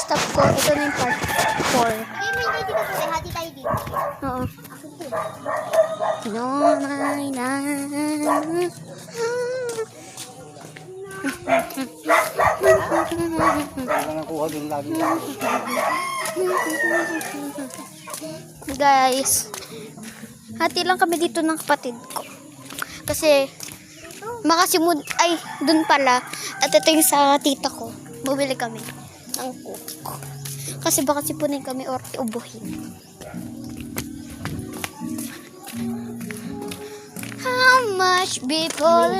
stop ko. Ito na yung part 4. Ay, may hindi ka pala. Hati tayo dito. Oo. No, Wala nang kuha dun lagi. Guys, hati lang kami dito ng kapatid ko. Kasi, makasimud, ay, dun pala. At ito yung sa tita ko. Bumili kami ng cook. Kasi baka sipunin kami or ubuhin. How much people